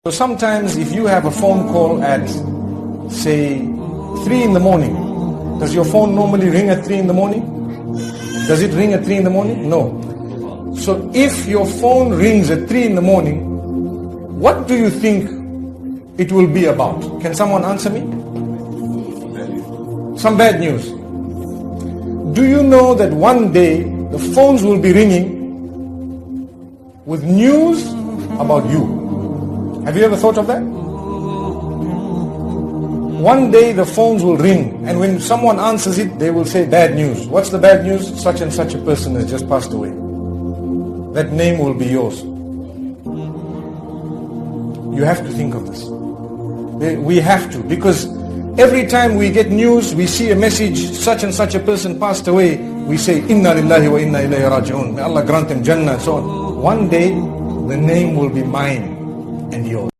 So sometimes if you have a phone call at, say, 3 in the morning, does your phone normally ring at 3 in the morning? Does it ring at 3 in the morning? No. So if your phone rings at 3 in the morning, what do you think it will be about? Can someone answer me? Some bad news. Do you know that one day the phones will be ringing with news about you? Have you ever thought of that? One day the phones will ring, and when someone answers it, they will say bad news. What's the bad news? Such and such a person has just passed away. That name will be yours. You have to think of this. We have to, because every time we get news, we see a message, such and such a person passed away, we say, Inna lillahi wa inna ilayhi raji'un. May Allah grant him Jannah and so on. One day, the name will be mine and yours.